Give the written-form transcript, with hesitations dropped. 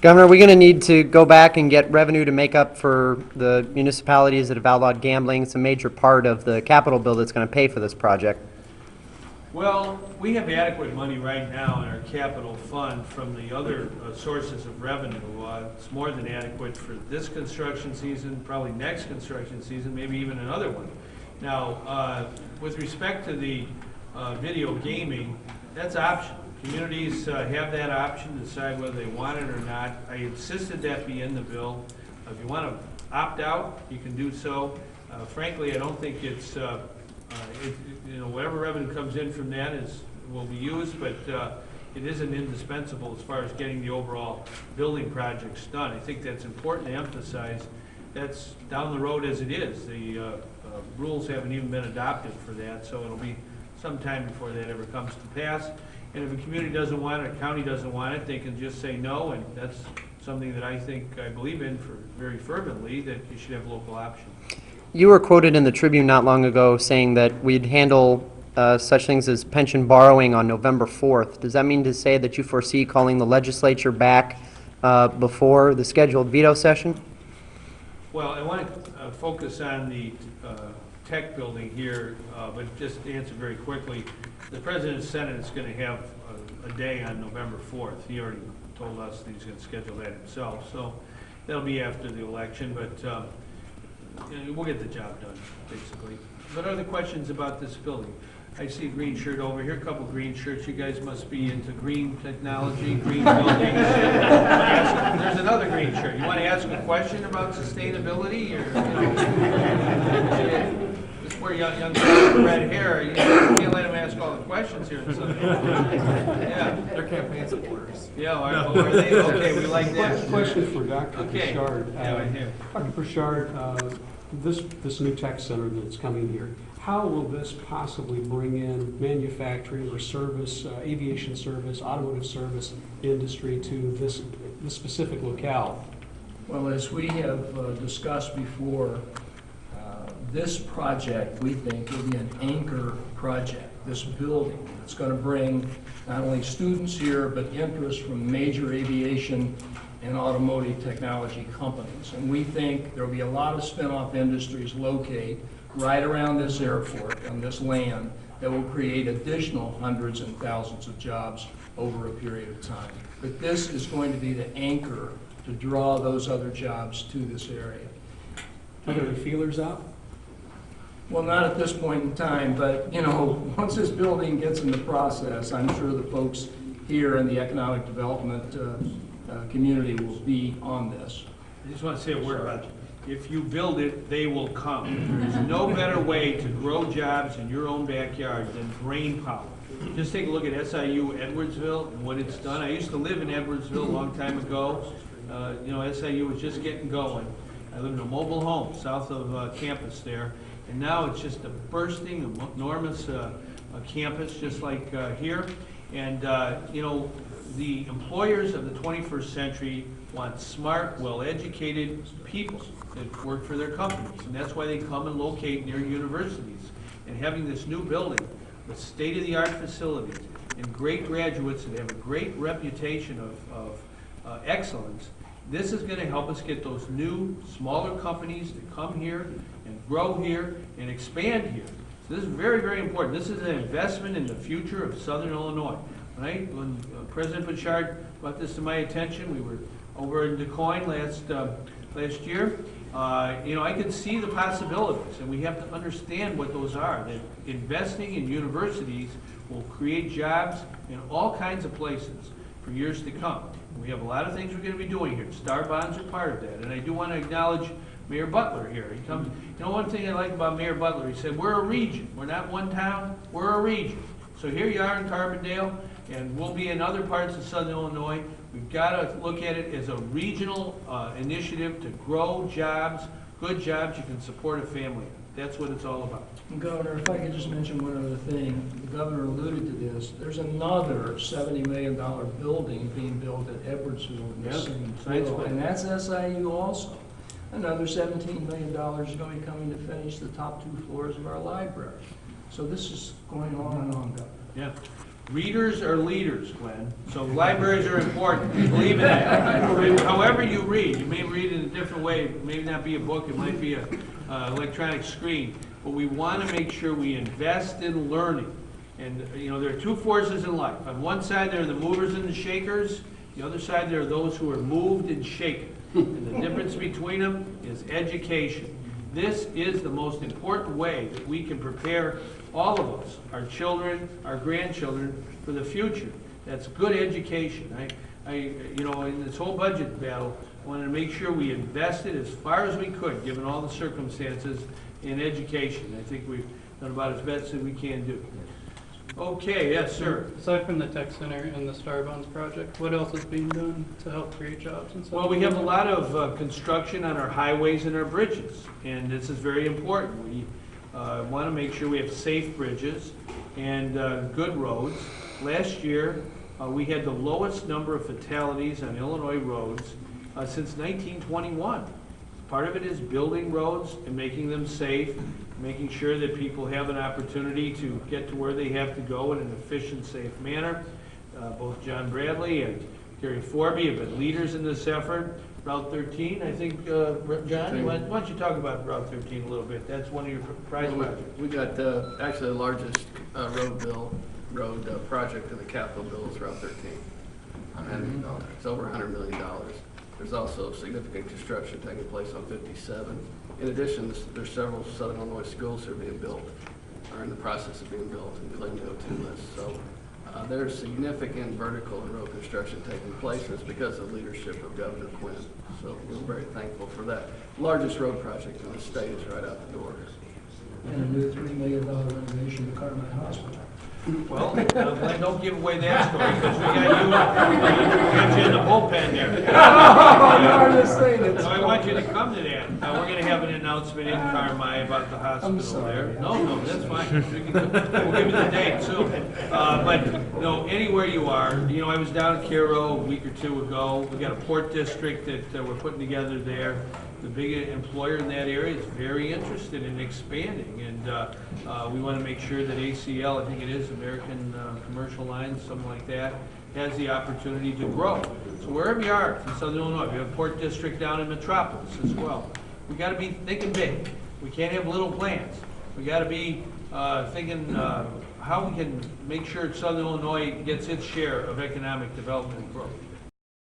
Governor, are we going to need to go back and get revenue to make up for the municipalities that have outlawed gambling? It's a major part of the capital bill that's going to pay for this project. Well, we have adequate money right now in our capital fund from the other sources of revenue. It's more than adequate for this construction season, probably next construction season, maybe even another one. Now, with respect to the video gaming, that's optional. Communities have that option to decide whether they want it or not. I insisted that be in the bill. If you want to opt out, you can do so. Frankly, I don't think it's, whatever revenue comes in from that will be used, but it isn't indispensable as far as getting the overall building projects done. I think that's important to emphasize. That's down the road as it is. The rules haven't even been adopted for that, so it'll be some time before that ever comes to pass. And if a community doesn't want it, a county doesn't want it, they can just say no, and that's something that I believe in very fervently, that you should have local option. You were quoted in the Tribune not long ago saying that we'd handle such things as pension borrowing on November 4th. Does that mean to say that you foresee calling the legislature back before the scheduled veto session? Well, I want to focus on the tech building here, but just to answer very quickly, the President's Senate is going to have a day on November 4th. He already told us that he's going to schedule that himself, so that'll be after the election, but we'll get the job done, basically. What are the questions about this building? I see a green shirt over here, a couple green shirts. You guys must be into green technology, green buildings. There's another green shirt. You want to ask a question about sustainability? Or, this poor young fellow with red hair, you can't let him ask all the questions here. Yeah. They're campaign supporters. Yeah, are they? Okay, we like that. Question for Dr. Pritchard. Yeah, right here. Dr. Pritchard, this new tech center that's coming here, how will this possibly bring in manufacturing or service, aviation service, automotive service industry to this specific locale? Well, as we have discussed before, this project, we think, will be an anchor project. This building, it's going to bring not only students here, but interest from major aviation and automotive technology companies. And we think there will be a lot of spin-off industries located right around this airport, on this land, that will create additional hundreds and thousands of jobs over a period of time. But this is going to be the anchor to draw those other jobs to this area. Are there any feelers out? Well, not at this point in time, but, once this building gets in the process, I'm sure the folks here in the economic development community will be on this. I just want to say a word about it. If you build it, they will come. There's no better way to grow jobs in your own backyard than brain power. Just take a look at SIU Edwardsville and what it's done. I used to live in Edwardsville a long time ago. SIU was just getting going. I lived in a mobile home south of campus there, and now it's just a bursting, enormous campus just like here. And, the employers of the 21st century want smart, well-educated people that work for their companies, and that's why they come and locate near universities. And having this new building with state-of-the-art facilities and great graduates that have a great reputation of excellence, this is going to help us get those new, smaller companies to come here and grow here and expand here. So this is very, very important. This is an investment in the future of Southern Illinois. Right? When President Pritchard brought this to my attention, we were over in DuQuoin last year. I could see the possibilities, and we have to understand what those are. That investing in universities will create jobs in all kinds of places for years to come. We have a lot of things we're going to be doing here. Star bonds are part of that, and I do want to acknowledge Mayor Butler here. He comes. One thing I like about Mayor Butler, he said, we're a region. We're not one town. We're a region. So here you are in Carbondale, and we'll be in other parts of Southern Illinois. We've got to look at it as a regional initiative to grow jobs, good jobs you can support a family. That's what it's all about. Governor, if I could just mention one other thing. The governor alluded to this. There's another $70 million building being built at Edwardsville in the same field, and that's SIU also. Another $17 million is going to be coming to finish the top 2 floors of our library. So this is going on and on, Governor. Yeah. Readers are leaders, Glenn, so libraries are important, believe in that. However you read, you may read in a different way, it may not be a book, it might be a electronic screen, but we want to make sure we invest in learning. And, you know, there are two forces in life. On one side, there are the movers and the shakers. The other side, there are those who are moved and shaken. And the difference between them is education. This is the most important way that we can prepare all of us, our children, our grandchildren, for the future. That's good education. You know, in this whole budget battle, I wanted to make sure we invested as far as we could, given all the circumstances, in education. I think we've done about as best as we can do. Okay, yes, sir. Aside from the tech center and the Starbuns project, what else is being done to help create jobs and stuff? Well, we have a lot of construction on our highways and our bridges, and this is very important. We want to make sure we have safe bridges and good roads. Last year, we had the lowest number of fatalities on Illinois roads since 1921. Part of it is building roads and making them safe, making sure that people have an opportunity to get to where they have to go in an efficient, safe manner. Both John Bradley and Gary Forby have been leaders in this effort. Route 13, I think, John, why don't you talk about Route 13 a little bit? That's one of your prize projects. We got actually the largest road project in the capital bill is Route 13. It's over $100 million. There's also significant construction taking place on 57. In addition, there's several Southern Illinois schools that are being built, or in the process of being built, including the O2 list. So there's significant vertical and road construction taking place, and it's because of the leadership of Governor Quinn. So we're very thankful for that. Largest road project in the state is right out the door. And a new $3 million renovation to Carmine Hospital. Well, Glenn, don't give away that story, because we got you in the bullpen there. So I want you to come to that. We're going to have an announcement in Carmi about the hospital there. No, that's fine. We'll give you the date soon. But, you know, anywhere you are, you know, I was down at Cairo a week or two ago. We got a port district that we're putting together there. The big employer in that area is very interested in expanding, and we want to make sure that ACL, I think it is American Commercial Lines, something like that, has the opportunity to grow. So wherever you are in Southern Illinois, we have a port district down in Metropolis as well. We got to be thinking big. We can't have little plans. We got to be thinking how we can make sure Southern Illinois gets its share of economic development and growth.